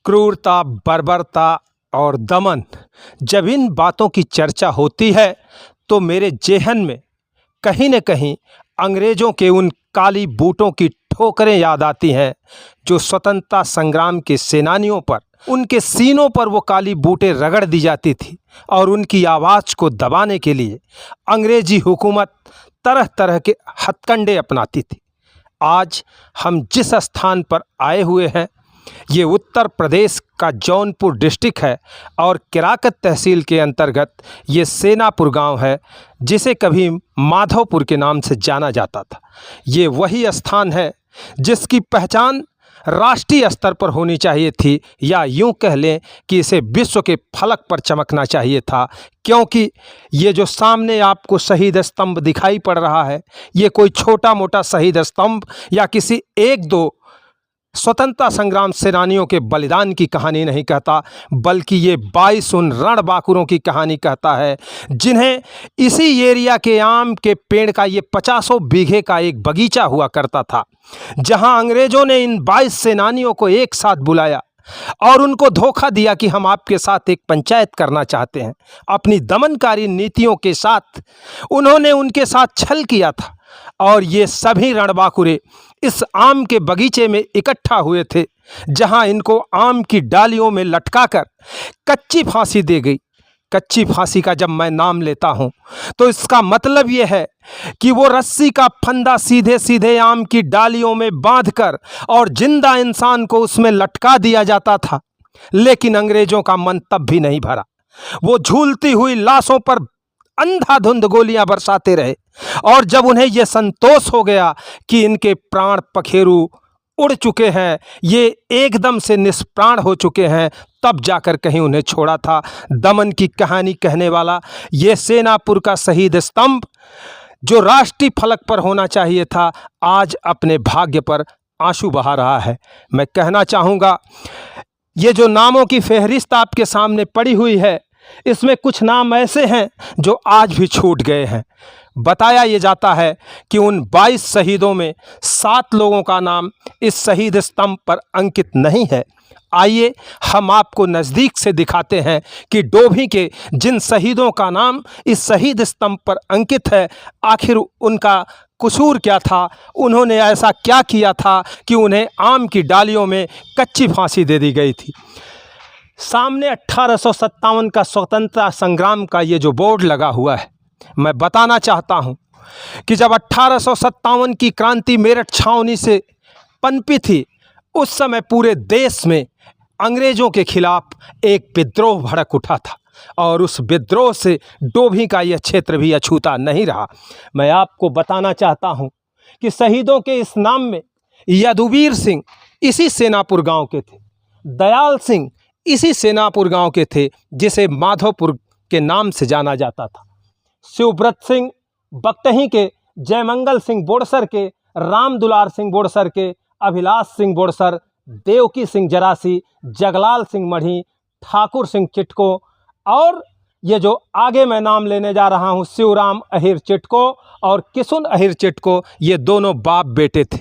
क्रूरता, बर्बरता और दमन, जब इन बातों की चर्चा होती है तो मेरे जेहन में कहीं न कहीं अंग्रेज़ों के उन काली बूटों की ठोकरें याद आती हैं जो स्वतंत्रता संग्राम के सेनानियों पर, उनके सीनों पर वो काली बूटें रगड़ दी जाती थी और उनकी आवाज़ को दबाने के लिए अंग्रेज़ी हुकूमत तरह तरह के हथकंडे अपनाती थी। आज हम जिस स्थान पर आए हुए हैं ये उत्तर प्रदेश का जौनपुर डिस्ट्रिक्ट है और केराकत तहसील के अंतर्गत ये सेनापुर गांव है, जिसे कभी माधवपुर के नाम से जाना जाता था। ये वही स्थान है जिसकी पहचान राष्ट्रीय स्तर पर होनी चाहिए थी, या यूं कह लें कि इसे विश्व के फलक पर चमकना चाहिए था, क्योंकि ये जो सामने आपको शहीद स्तंभ दिखाई पड़ रहा है ये कोई छोटा मोटा शहीद स्तंभ या किसी एक दो स्वतंत्रता संग्राम सेनानियों के बलिदान की कहानी नहीं कहता, बल्कि ये 22 उन रणबांकुरों की कहानी कहता है जिन्हें इसी एरिया के आम के पेड़ का ये 50 बीघे का एक बगीचा हुआ करता था, जहां अंग्रेजों ने इन 22 सेनानियों को एक साथ बुलाया और उनको धोखा दिया कि हम आपके साथ एक पंचायत करना चाहते हैं। अपनी दमनकारी नीतियों के साथ उन्होंने उनके साथ छल किया था और ये सभी रणबांकुरे इस आम के बगीचे में इकट्ठा हुए थे, जहां इनको आम की डालियों में लटकाकर कच्ची फांसी दी गई। कच्ची फांसी का जब मैं नाम लेता हूं तो इसका मतलब ये है कि वो रस्सी का फंदा सीधे सीधे आम की डालियों में बांधकर और जिंदा इंसान को उसमें लटका दिया जाता था। लेकिन अंग्रेजों का मन तब भी नहीं भरा। वो झूलती हुई लाशों पर अंधाधुंध गोलियां बरसाते रहे और जब उन्हें यह संतोष हो गया कि इनके प्राण पखेरु उड़ चुके हैं, ये एकदम से निष्प्राण हो चुके हैं, तब जाकर कहीं उन्हें छोड़ा था। दमन की कहानी कहने वाला ये सेनापुर का शहीद स्तंभ जो राष्ट्रीय फलक पर होना चाहिए था, आज अपने भाग्य पर आंसू बहा रहा है। मैं कहना चाहूँगा ये जो नामों की फहरिस्त आपके सामने पड़ी हुई है, इसमें कुछ नाम ऐसे हैं जो आज भी छूट गए हैं। बताया ये जाता है कि उन 22 शहीदों में 7 लोगों का नाम इस शहीद स्तंभ पर अंकित नहीं है। आइए हम आपको नज़दीक से दिखाते हैं कि डोभी के जिन शहीदों का नाम इस शहीद स्तंभ पर अंकित है, आखिर उनका कसूर क्या था, उन्होंने ऐसा क्या किया था कि उन्हें आम की डालियों में कच्ची फांसी दे दी गई थी। सामने 1857 का स्वतंत्रता संग्राम का ये जो बोर्ड लगा हुआ है, मैं बताना चाहता हूँ कि जब 1857 की क्रांति मेरठ छावनी से पनपी थी, उस समय पूरे देश में अंग्रेज़ों के खिलाफ एक विद्रोह भड़क उठा था और उस विद्रोह से डोभी का यह क्षेत्र भी अछूता नहीं रहा। मैं आपको बताना चाहता हूँ कि शहीदों के इस नाम में यदुवीर सिंह इसी सेनापुर गांव के थे, दयाल सिंह इसी सेनापुर गांव के थे जिसे माधवपुर के नाम से जाना जाता था, शिवव्रत सिंह बकटही के, जयमंगल सिंह बोड़सर के, राम दुलार सिंह बोड़सर के, अभिलाष सिंह बोड़सर, देवकी सिंह जरासी, जगलाल सिंह मढ़ी, ठाकुर सिंह चिटको और ये जो आगे मैं नाम लेने जा रहा हूँ शिवराम अहिर चिटको और किशुन अहिर चिटको, ये दोनों बाप बेटे थे।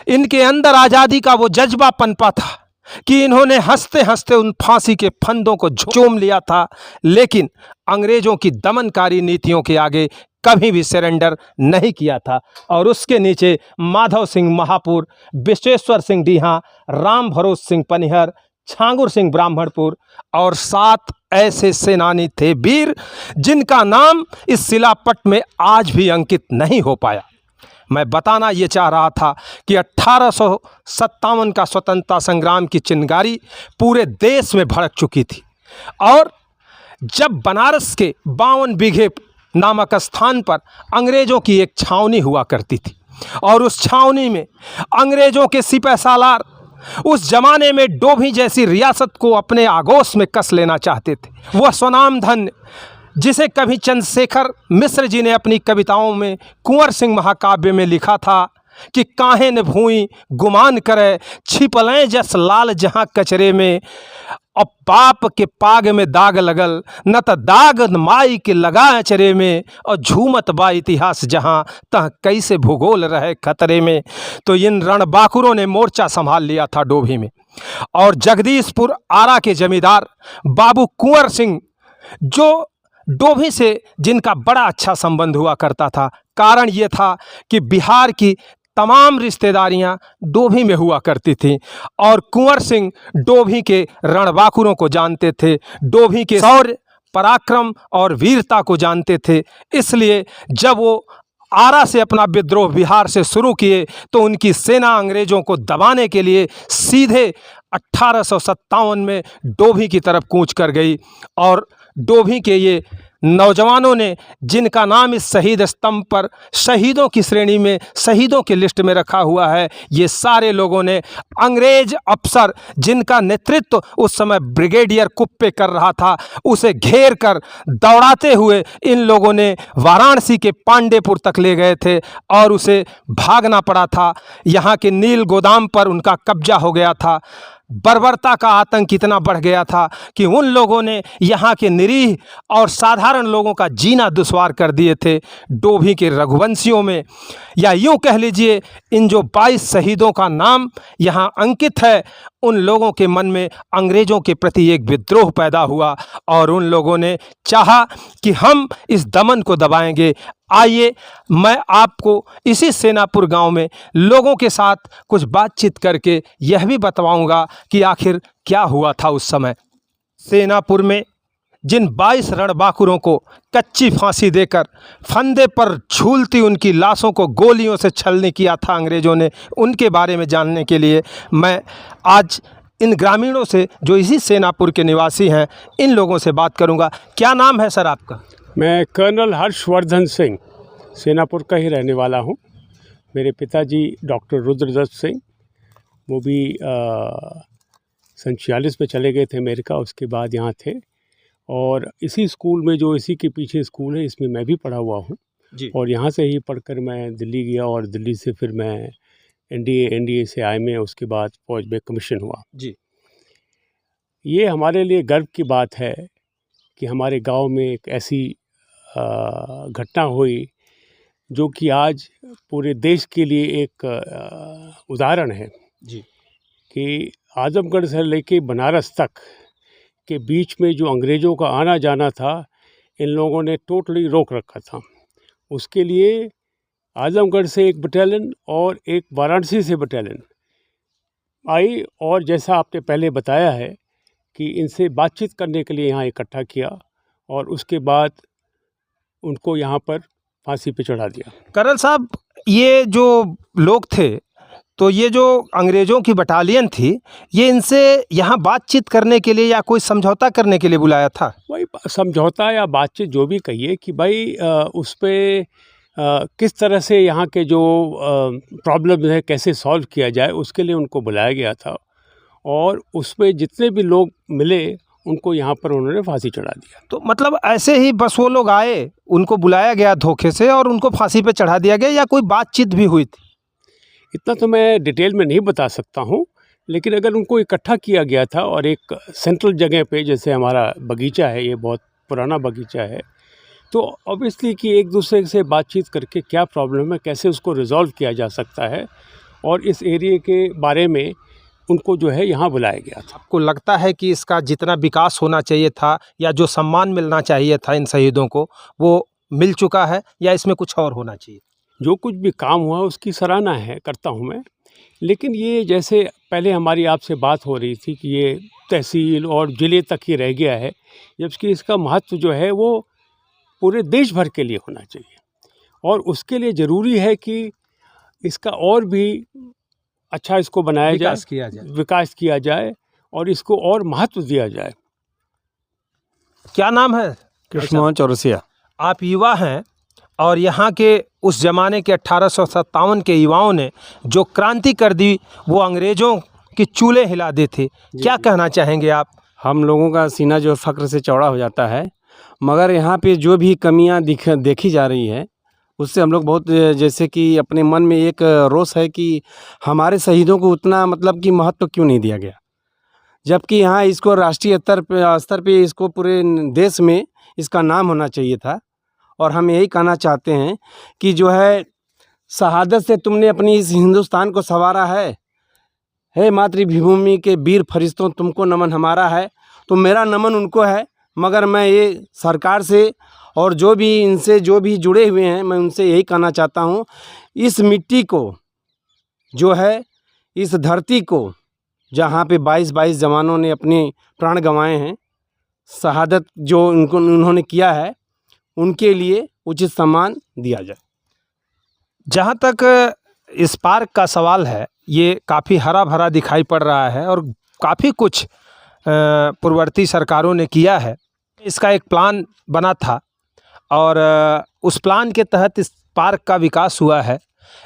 इनके अंदर आज़ादी का वो जज्बा पनपा था कि इन्होंने हंसते हंसते उन फांसी के फंदों को चूम लिया था, लेकिन अंग्रेज़ों की दमनकारी नीतियों के आगे कभी भी सरेंडर नहीं किया था। और उसके नीचे माधव सिंह महापुर, विश्वेश्वर सिंह डीहा, राम भरोस सिंह पनिहर, छांगुर सिंह ब्राह्मणपुर और 7 ऐसे सेनानी थे वीर जिनका नाम इस शिलापट में आज भी अंकित नहीं हो पाया। मैं बताना ये चाह रहा था कि 1857 का स्वतंत्रता संग्राम की चिंगारी पूरे देश में भड़क चुकी थी और जब बनारस के 52 बीघे नामक स्थान पर अंग्रेज़ों की एक छावनी हुआ करती थी और उस छावनी में अंग्रेज़ों के सिपहसालार उस जमाने में डोभी जैसी रियासत को अपने आगोश में कस लेना चाहते थे। वह स्वनाम धन्य जिसे कभी चंद्रशेखर मिश्र जी ने अपनी कविताओं में कुंवर सिंह महाकाव्य में लिखा था कि काहे न भूई गुमान करे, छिपलें जस लाल जहाँ कचरे में, अब पाप के पाग में दाग लगल, न त दाग माई के लगा अचरे में, और झूमत बा इतिहास जहाँ तह कैसे भूगोल रहे खतरे में। तो इन रणबांकुरों ने मोर्चा संभाल लिया था डोभी में और जगदीशपुर आरा के जमींदार बाबू कुंवर सिंह, जो डोभी से जिनका बड़ा अच्छा संबंध हुआ करता था। कारण ये था कि बिहार की तमाम रिश्तेदारियां डोभी में हुआ करती थीं और कुंवर सिंह डोभी के रणबांकुरों को जानते थे, डोभी के शौर्य, पराक्रम और वीरता को जानते थे। इसलिए जब वो आरा से अपना विद्रोह बिहार से शुरू किए तो उनकी सेना अंग्रेज़ों को दबाने के लिए सीधे 1857 में डोभी की तरफ कूच कर गई। और डोभी के ये नौजवानों ने, जिनका नाम इस शहीद स्तंभ पर शहीदों की श्रेणी में, शहीदों की लिस्ट में रखा हुआ है, ये सारे लोगों ने अंग्रेज अफसर जिनका नेतृत्व उस समय ब्रिगेडियर कुप्पे कर रहा था, उसे घेर कर दौड़ाते हुए इन लोगों ने वाराणसी के पांडेपुर तक ले गए थे और उसे भागना पड़ा था। यहाँ के नील गोदाम पर उनका कब्जा हो गया था। बर्बरता का आतंक इतना बढ़ गया था कि उन लोगों ने यहाँ के निरीह और साधारण लोगों का जीना दुश्वार कर दिए थे। डोभी के रघुवंशियों में, या यूँ कह लीजिए इन जो 22 शहीदों का नाम यहाँ अंकित है, उन लोगों के मन में अंग्रेज़ों के प्रति एक विद्रोह पैदा हुआ और उन लोगों ने चाहा कि हम इस दमन को दबाएंगे। आइए मैं आपको इसी सेनापुर गांव में लोगों के साथ कुछ बातचीत करके यह भी बतलाऊंगा कि आखिर क्या हुआ था उस समय। सेनापुर में जिन 22 रणबांकुरों को कच्ची फांसी देकर फंदे पर झूलती उनकी लाशों को गोलियों से छलनी किया था अंग्रेज़ों ने, उनके बारे में जानने के लिए मैं आज इन ग्रामीणों से, जो इसी सेनापुर के निवासी हैं, इन लोगों से बात करूंगा। क्या नाम है सर आपका? मैं कर्नल हर्षवर्धन सिंह, सेनापुर का ही रहने वाला हूं। मेरे पिताजी डॉक्टर रुद्रदत्त सिंह, वो भी 46 में चले गए थे अमेरिका, उसके बाद यहाँ थे। और इसी स्कूल में, जो इसी के पीछे स्कूल है, इसमें मैं भी पढ़ा हुआ हूँ जी। और यहाँ से ही पढ़कर मैं दिल्ली गया और दिल्ली से फिर मैं एनडीए से IMA, उसके बाद फौज में कमीशन हुआ जी। ये हमारे लिए गर्व की बात है कि हमारे गांव में एक ऐसी घटना हुई जो कि आज पूरे देश के लिए एक उदाहरण है जी, कि आजमगढ़ से लेके बनारस तक के बीच में जो अंग्रेज़ों का आना जाना था, इन लोगों ने टोटली रोक रखा था। उसके लिए आजमगढ़ से एक बटालियन और एक वाराणसी से बटालियन आई और जैसा आपने पहले बताया है कि इनसे बातचीत करने के लिए यहाँ इकट्ठा किया और उसके बाद उनको यहाँ पर फांसी पे चढ़ा दिया। कर्नल साहब, ये जो लोग थे, तो ये जो अंग्रेज़ों की बटालियन थी, ये इनसे यहाँ बातचीत करने के लिए या कोई समझौता करने के लिए बुलाया था? वही समझौता या बातचीत जो भी कहिए, कि भाई उस पर किस तरह से यहाँ के जो प्रॉब्लम है कैसे सॉल्व किया जाए, उसके लिए उनको बुलाया गया था। और उसमें जितने भी लोग मिले उनको यहाँ पर उन्होंने फांसी चढ़ा दिया। तो मतलब ऐसे ही बस वो लोग आए, उनको बुलाया गया धोखे से और उनको फांसी पे चढ़ा दिया गया, या कोई बातचीत भी हुई थी? इतना तो मैं डिटेल में नहीं बता सकता हूँ, लेकिन अगर उनको इकट्ठा किया गया था और एक सेंट्रल जगह पे, जैसे हमारा बगीचा है, ये बहुत पुराना बगीचा है, तो ऑब्वियसली कि एक दूसरे से बातचीत करके क्या प्रॉब्लम है, कैसे उसको रिजॉल्व किया जा सकता है, और इस एरिया के बारे में उनको जो है यहाँ बुलाया गया था। आपको लगता है कि इसका जितना विकास होना चाहिए था या जो सम्मान मिलना चाहिए था इन शहीदों को, वो मिल चुका है, या इसमें कुछ और होना चाहिए? जो कुछ भी काम हुआ उसकी सराहना है, करता हूँ मैं। लेकिन ये जैसे पहले हमारी आपसे बात हो रही थी कि ये तहसील और ज़िले तक ही रह गया है, जबकि इसका महत्व जो है वो पूरे देश भर के लिए होना चाहिए। और उसके लिए ज़रूरी है कि इसका और भी अच्छा इसको बनाया जाए, विकास किया जाए और इसको और महत्व दिया जाए। क्या नाम है? कृष्णमोहन चौरसिया। आप युवा हैं और यहाँ के उस ज़माने के 1857 के युवाओं ने जो क्रांति कर दी, वो अंग्रेज़ों की चूल्हे हिला दी थी। क्या कहना चाहेंगे आप? हम लोगों का सीना जो फ़ख्र से चौड़ा हो जाता है, मगर यहाँ पे जो भी कमियाँ देखी जा रही है, उससे हम लोग बहुत, जैसे कि अपने मन में एक रोष है कि हमारे शहीदों को उतना मतलब कि महत्व क्यों नहीं दिया गया, जबकि यहाँ इसको राष्ट्रीय स्तर पे इसको पूरे देश में इसका नाम होना चाहिए था। और हम यही कहना चाहते हैं कि जो है शहादत से तुमने अपनी इस हिंदुस्तान को संवारा है, हे मातृभूमि के वीर फरिश्तों तुमको नमन हमारा है। तो मेरा नमन उनको है, मगर मैं ये सरकार से और जो भी इनसे जो भी जुड़े हुए हैं, मैं उनसे यही कहना चाहता हूँ, इस मिट्टी को जो है, इस धरती को जहाँ पे 22 जवानों ने अपने प्राण गंवाए हैं, शहादत जो उन्होंने किया है, उनके लिए उचित सम्मान दिया जाए। जहाँ तक इस पार्क का सवाल है, ये काफ़ी हरा भरा दिखाई पड़ रहा है और काफ़ी कुछ पूर्ववर्ती सरकारों ने किया है। इसका एक प्लान बना था और उस प्लान के तहत इस पार्क का विकास हुआ है,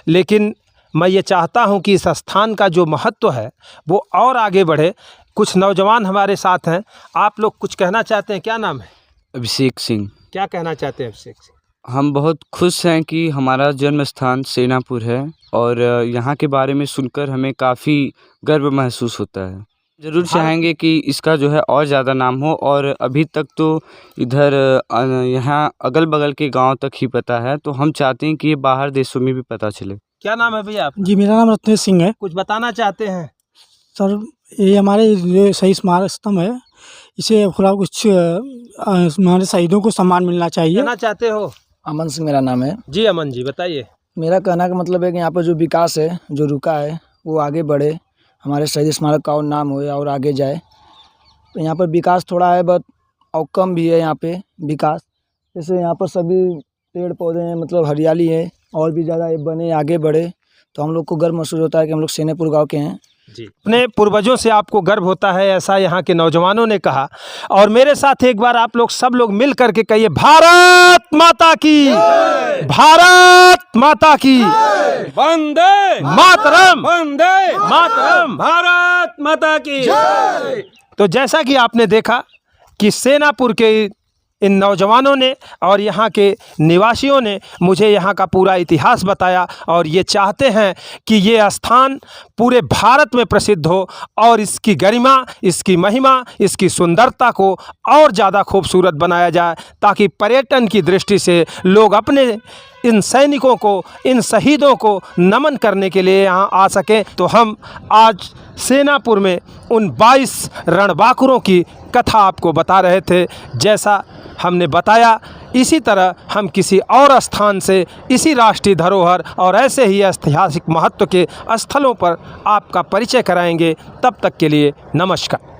लेकिन मैं ये चाहता हूँ कि इस स्थान का जो महत्व है वो और आगे बढ़े। कुछ नौजवान हमारे साथ हैं, आप लोग कुछ कहना चाहते हैं? क्या नाम है? अभिषेक सिंह। क्या कहना चाहते हैं अभिषेक सिंह? हम बहुत खुश हैं कि हमारा जन्म स्थान सेनापुर है और यहाँ के बारे में सुनकर हमें काफ़ी गर्व महसूस होता है। ज़रूर चाहेंगे कि इसका जो है और ज़्यादा नाम हो, और अभी तक तो इधर यहाँ अगल बगल के गांव तक ही पता है, तो हम चाहते हैं कि ये बाहर देशों में भी पता चले। क्या नाम है भैया आप? जी, मेरा नाम रत्नेश सिंह है। कुछ बताना चाहते हैं? सर, ये हमारे जो शहीद स्मारक स्तंभ है, इसे थोड़ा कुछ हमारे शहीदों को सम्मान मिलना चाहिए। कहना चाहते हो? अमन सिंह मेरा नाम है। जी अमन जी, बताइए। मेरा कहना का मतलब है कि यहाँ पर जो विकास है, जो रुका है, वो आगे बढ़े, हमारे शहीद स्मारक का और नाम हो और आगे जाए। तो यहाँ पर विकास थोड़ा है बट और कम भी है यहाँ पे विकास। जैसे यहाँ पर सभी पेड़ पौधे हैं, मतलब हरियाली है, और भी ज़्यादा बने, आगे बढ़े, तो हम लोग को गर्व महसूस होता है कि हम लोग सेनापुर गाँव के हैं। जी, अपने पूर्वजों से आपको गर्व होता है, ऐसा यहाँ के नौजवानों ने कहा। और मेरे साथ एक बार आप लोग सब लोग मिल करके कहिए, भारत माता की, भारत माता की, वंदे मातरम, वंदे मातरम, भारत माता की। तो जैसा कि आपने देखा कि सेनापुर के इन नौजवानों ने और यहाँ के निवासियों ने मुझे यहाँ का पूरा इतिहास बताया, और ये चाहते हैं कि ये स्थान पूरे भारत में प्रसिद्ध हो और इसकी गरिमा, इसकी महिमा, इसकी सुंदरता को और ज़्यादा खूबसूरत बनाया जाए, ताकि पर्यटन की दृष्टि से लोग अपने इन सैनिकों को, इन शहीदों को नमन करने के लिए यहाँ आ सकें। तो हम आज सेनापुर में उन 22 रणबांकुरों की कथा आपको बता रहे थे। जैसा हमने बताया, इसी तरह हम किसी और स्थान से इसी राष्ट्रीय धरोहर और ऐसे ही ऐतिहासिक महत्व के स्थलों पर आपका परिचय कराएंगे। तब तक के लिए नमस्कार।